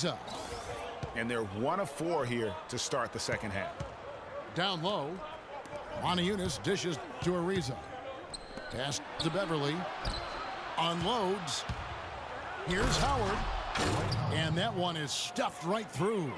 Utah. And they're 1 of 4 here to start the second half. Down low. Moniunas dishes to Ariza. Pass to Beverly. Unloads. Here's Howard. And that one is stuffed right through.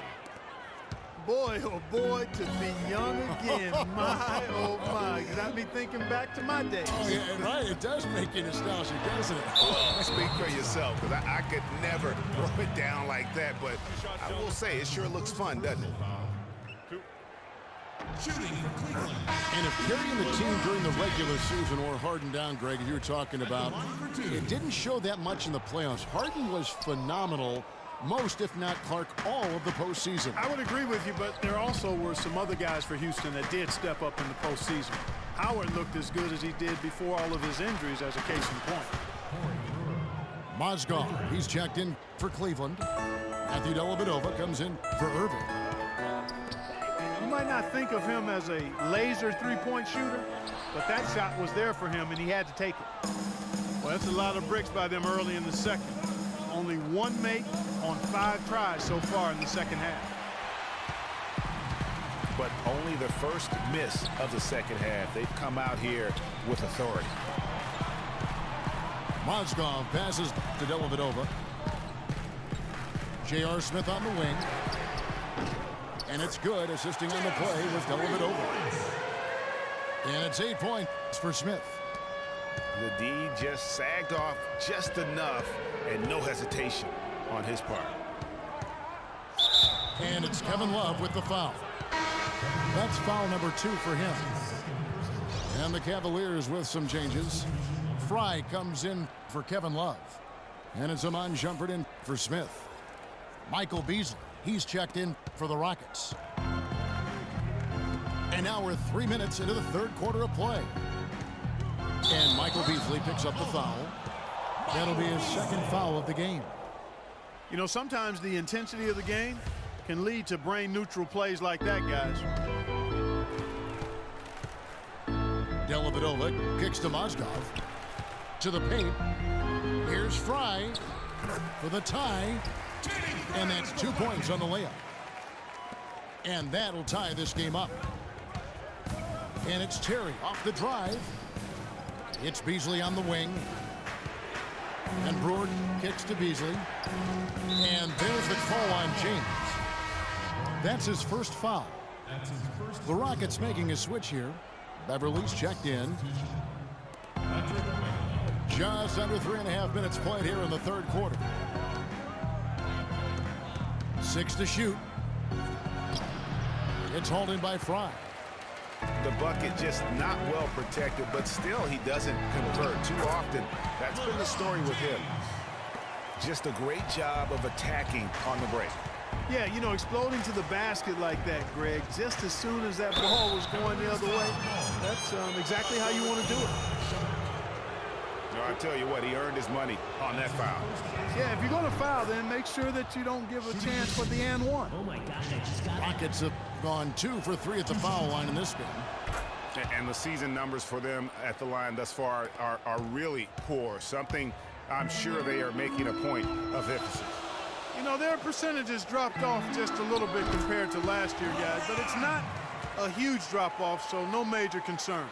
Boy, oh boy, to be young again. My, oh my. Got me thinking back to my days. Oh, yeah, right. It does make you nostalgic, doesn't it? Well, speak for yourself, because I could never throw it down like that. But I will say, it sure looks fun, doesn't it? And if carrying the team during the regular season or Harden down, Greg, you were talking about, it didn't show that much in the playoffs. Harden was phenomenal most, if not Clark, all of the postseason. I would agree with you, but there also were some other guys for Houston that did step up in the postseason. Howard looked as good as he did before all of his injuries, as a case in point. Mozgov, he's checked in for Cleveland. Matthew Dellavedova comes in for Irving. You might not think of him as a laser three-point shooter, but that shot was there for him, and he had to take it. Well, that's a lot of bricks by them early in the second. Only one make on 5 tries so far in the second half. But only the first miss of the second half. They've come out here with authority. Mozgov passes to Dellavedova. J.R. Smith on the wing. And it's good. Assisting on the play was Dellavedova. And it's 8 points for Smith. The D just sagged off just enough, and no hesitation on his part. And it's Kevin Love with the foul. That's foul number 2 for him. And the Cavaliers with some changes. Fry comes in for Kevin Love. And it's Iman Shumpert in for Smith. Michael Beasley, he's checked in for the Rockets. And now we're 3 minutes into the third quarter of play. And Michael Beasley picks up the foul. That'll be his second foul of the game. You know, sometimes the intensity of the game can lead to brain-neutral plays like that, guys. Dellavedova kicks to Mozgov. To the paint. Here's Fry for the tie. And that's 2 points on the layup. And that'll tie this game up. And it's Terry off the drive. It's Beasley on the wing. And Brewer kicks to Beasley. And there's the call on James. That's his first foul. The Rockets making a switch here. Beverly's checked in. Just under 3.5 minutes played here in the third quarter. 6 to shoot. It's hauled in by Fry. The bucket just not well protected, but still he doesn't convert too often. That's been the story with him. Just a great job of attacking on the break. Yeah, you know, exploding to the basket like that, Greg, just as soon as that ball was going the other way, that's exactly how you want to do it. No, I tell you what, he earned his money on that foul. Yeah, if you're going to foul, then make sure that you don't give a chance for the and one. Oh my gosh, I just got Rockets have gone 2 for 3 at the foul line in this game. And the season numbers for them at the line thus far are really poor. Something I'm sure they are making a point of emphasis. You know, their percentages dropped off just a little bit compared to last year, guys, but it's not a huge drop-off, so no major concern.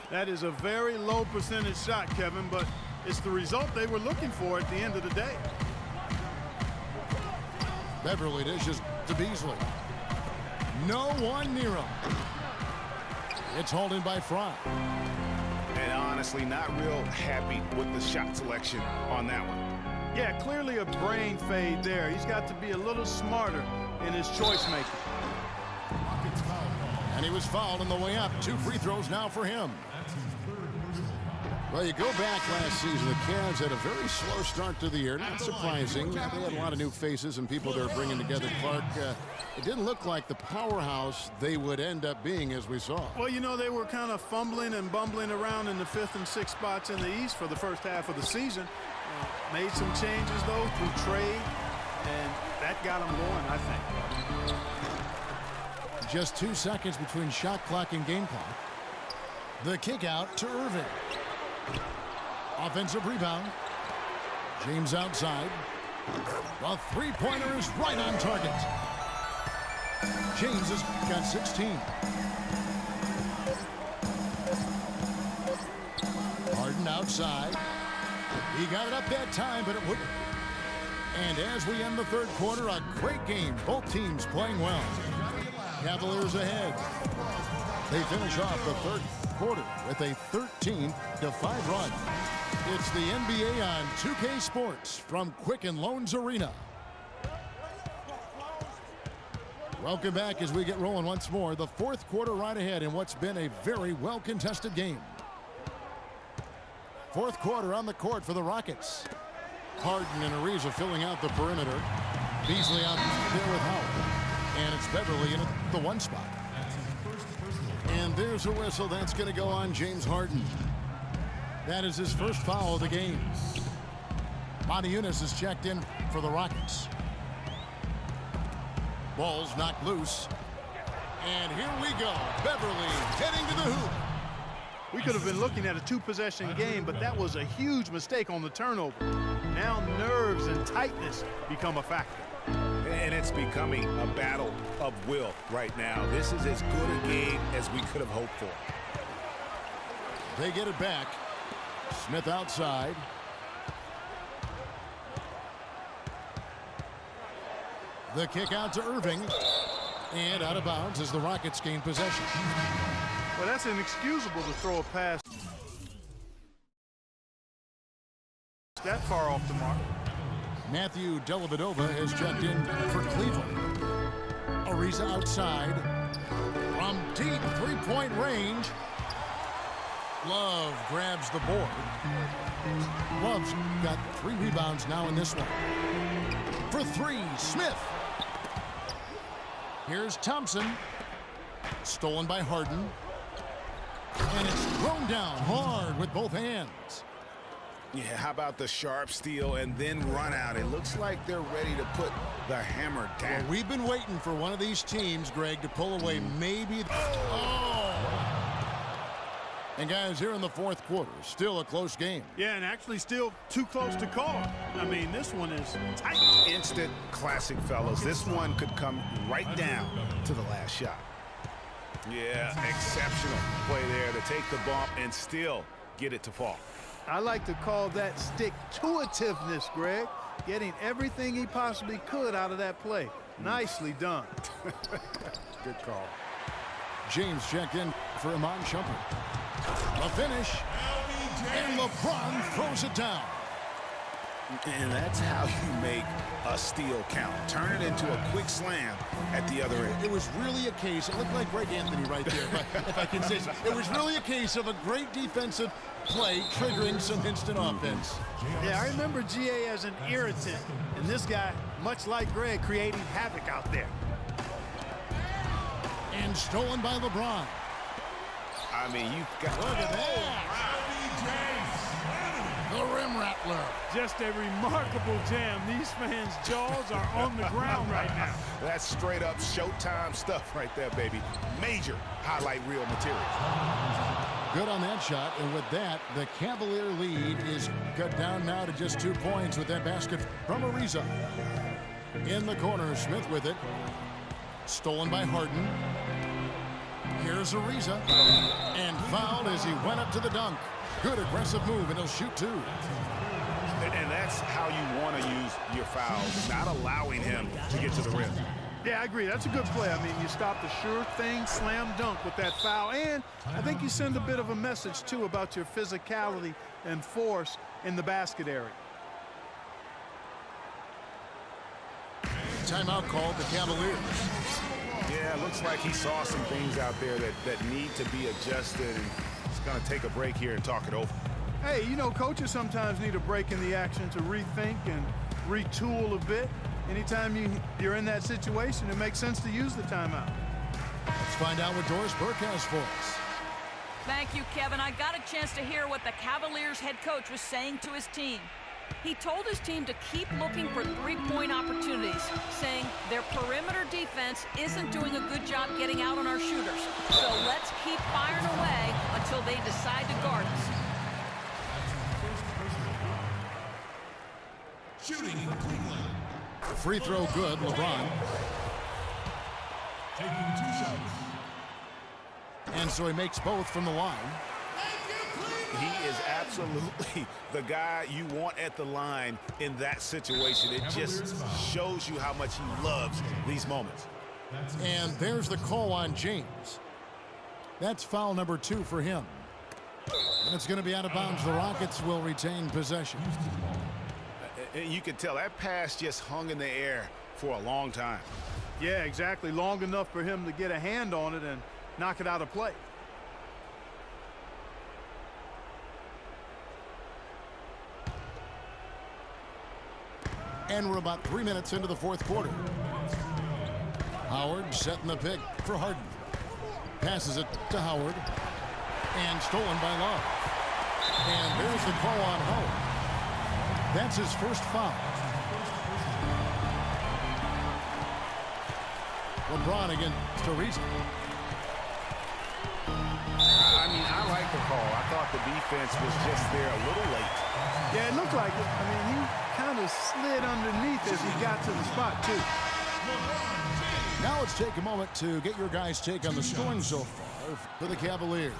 That is a very low percentage shot, Kevin, but it's the result they were looking for at the end of the day. Beverly dishes to Beasley. No one near him. It's hauled in by Fry. And honestly, not real happy with the shot selection on that one. Yeah, clearly a brain fade there. He's got to be a little smarter in his choice making. And he was fouled on the way up. 2 free throws now for him. Well, you go back last season, the Cavs had a very slow start to the year. Not surprising. They had a lot of new faces and people they're bringing together. Clark, it didn't look like the powerhouse they would end up being, as we saw. Well, you know, they were kind of fumbling and bumbling around in the 5th and 6th spots in the East for the first half of the season. Made some changes, though, through trade, and that got them going, I think. Just 2 seconds between shot clock and game clock. The kick out to Irving. Offensive rebound. James outside. The three-pointer is right on target. James has got 16. Harden outside. He got it up that time, but it wouldn't. And as we end the third quarter, a great game. Both teams playing well. Cavaliers ahead. They finish off the third quarter with a 13-5 run. It's the NBA on 2K Sports from Quicken Loans Arena. Welcome back as we get rolling once more. The fourth quarter right ahead in what's been a very well-contested game. Fourth quarter on the court for the Rockets. Harden and Ariza filling out the perimeter. Beasley out there with Howard. And it's Beverly in the one spot. And there's a whistle that's going to go on James Harden. That is his first foul of the game. Monty Eunice is checked in for the Rockets. Ball's knocked loose. And here we go. Beverly heading to the hoop. We could have been looking at a two-possession game, but that was a huge mistake on the turnover. Now nerves and tightness become a factor. And it's becoming a battle of will right now. This is as good a game as we could have hoped for. They get it back. Smith outside. The kick out to Irving. And out of bounds as the Rockets gain possession. Well, that's inexcusable to throw a pass that far off the mark. Matthew Dellavedova has checked in for Cleveland. Ariza outside. From deep three-point range. Love grabs the board. Love's got 3 rebounds now in this one. For 3, Smith. Here's Thompson. Stolen by Harden. And it's thrown down hard with both hands. Yeah, how about the sharp steal and then run out? It looks like they're ready to put the hammer down. Well, we've been waiting for one of these teams, Greg, to pull away maybe. Oh! And guys, here in the fourth quarter, still a close game. Yeah, and actually still too close to call. I mean, this one is tight. Instant classic, fellas. This one could come right down to the last shot. Yeah, exceptional play there to take the bump and still get it to fall. I like to call that stick-to-itiveness, Greg. Getting everything he possibly could out of that play. Nicely done. Good call. James checked in for Iman Shumpert. The finish. And LeBron throws it down. And that's how you make a steal count. Turn it into a quick slam at the other end. It was really a case, it looked like Greg Anthony right there, if I can say so. It was really a case of a great defensive play triggering some instant offense. Yeah, I remember GA as an irritant, and this guy, much like Greg, creating havoc out there. And stolen by LeBron. I mean, you've got... Look at that. The rim rattler. Just a remarkable jam. These fans' jaws are on the ground right now. That's straight up Showtime stuff right there, baby. Major highlight reel material. Good on that shot, and with that, the Cavalier lead is cut down now to just 2 points with that basket from Ariza. In the corner, Smith with it. Stolen by Harden. Here's Ariza. And fouled as he went up to the dunk. Good aggressive move, and he'll shoot 2. And that's how you want to use your fouls, not allowing him to get to the rim. Yeah, I agree. That's a good play. I mean, you stop the sure thing slam dunk with that foul. And I think you send a bit of a message, too, about your physicality and force in the basket area. Timeout called the Cavaliers. Yeah, it looks like he saw some things out there that need to be adjusted. And he's going to take a break here and talk it over. Hey, you know, coaches sometimes need a break in the action to rethink and retool a bit. Anytime you're in that situation, it makes sense to use the timeout. Let's find out what Doris Burke has for us. Thank you, Kevin. I got a chance to hear what the Cavaliers head coach was saying to his team. He told his team to keep looking for three-point opportunities, saying their perimeter defense isn't doing a good job getting out on our shooters. So let's keep firing away until they decide to guard us. Shooting for Cleveland. Free throw good, LeBron. Taking 2 shots. And so he makes both from the line. He is absolutely the guy you want at the line in that situation. It just shows you how much he loves these moments. And there's the call on James. That's foul number 2 for him. And it's going to be out of bounds. The Rockets will retain possession. You can tell that pass just hung in the air for a long time. Yeah, exactly. Long enough for him to get a hand on it and knock it out of play. And we're about 3 minutes into the fourth quarter. Howard setting the pick for Harden. Passes it to Howard. And stolen by Love. And there's the call on Howard. That's his first foul. LeBron against Ariza. I mean, I like the call. I thought the defense was just there a little late. Yeah, it looked like it. I mean, he kind of slid underneath as he got to the spot, too. Now let's take a moment to get your guys' take on the scoring so far for the Cavaliers.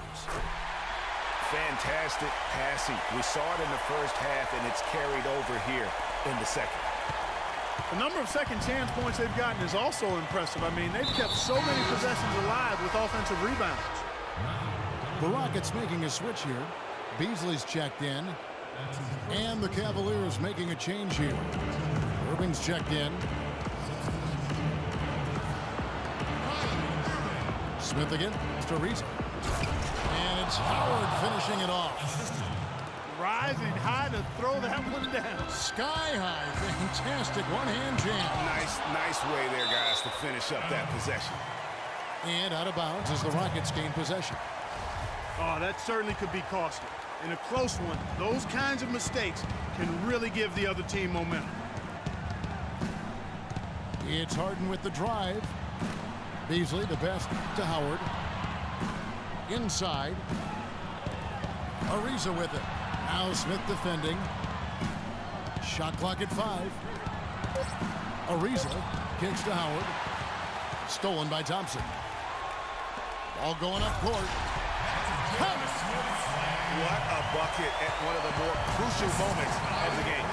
Fantastic passing. We saw it in the first half, and it's carried over here in the second. The number of second chance points they've gotten is also impressive. I mean, they've kept so many possessions alive with offensive rebounds. The Rockets making a switch here. Beasley's checked in. And the Cavaliers making a change here. Irving's checked in. Smith again. Ariza. And it's Howard finishing it off. Rising high to throw that one down. Sky high. Fantastic one-hand jam. Nice way there, guys, to finish up that possession. And out of bounds as the Rockets gain possession. Oh, that certainly could be costly. In a close one, those kinds of mistakes can really give the other team momentum. It's Harden with the drive. Beasley, the best to Howard. Inside. Ariza with it. Now Smith defending. Shot clock at 5. Ariza kicks to Howard. Stolen by Thompson. Ball going up court. What a bucket at one of the more crucial moments of the game.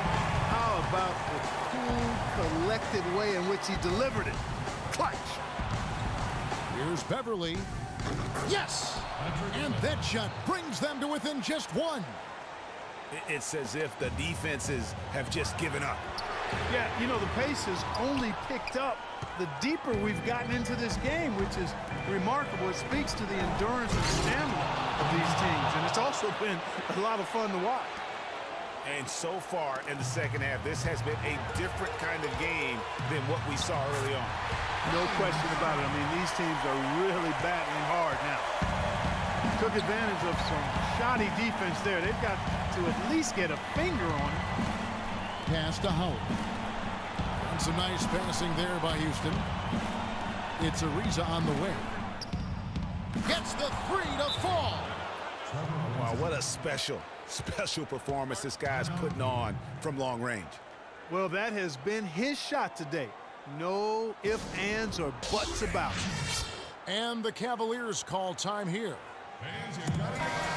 How about the cool, collected way in which he delivered it? Clutch. Here's Beverly. Yes! And that shot brings them to within just 1. It's as if the defenses have just given up. Yeah, you know, the pace has only picked up the deeper we've gotten into this game, which is remarkable. It speaks to the endurance and stamina of these teams, and it's also been a lot of fun to watch. And so far in the second half, this has been a different kind of game than what we saw early on. No question about it. I mean, these teams are really battling hard now. Took advantage of some shoddy defense there. They've got to at least get a finger on it. Pass to Howard. And some nice passing there by Houston. It's Ariza on the way. Gets the 3 to fall. Wow, what a special performance this guy's putting on from long range. Well, that has been his shot today. No ifs, ands, or buts about it. And the Cavaliers call time here.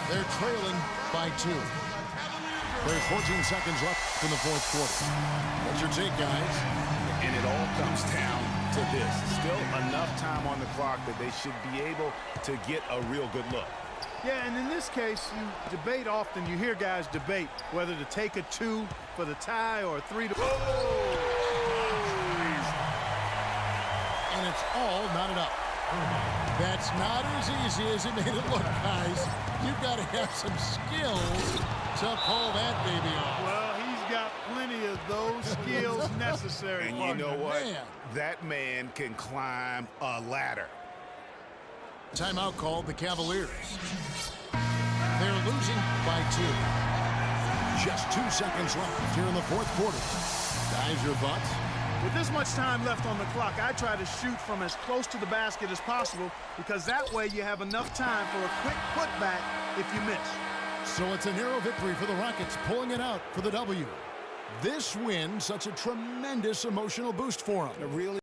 They're trailing by 2. There's 14 seconds left in the fourth quarter. What's your take, guys? And it all comes down to this. Still enough time on the clock that they should be able to get a real good look. Yeah, and in this case, you debate often. You hear guys debate whether to take a 2 for the tie or a 3 to... And it's all knotted up. That's not as easy as it made it look, guys. You've got to have some skills to pull that baby off. Well, he's got plenty of those skills necessary. And you know what? Man. That man can climb a ladder. Timeout called the Cavaliers. They're losing by 2. Just 2 seconds left here in the fourth quarter. Guys, your thoughts? With this much time left on the clock, I try to shoot from as close to the basket as possible because that way you have enough time for a quick putback if you miss. So it's a narrow victory for the Rockets, pulling it out for the W. this win such a tremendous emotional boost for him. Really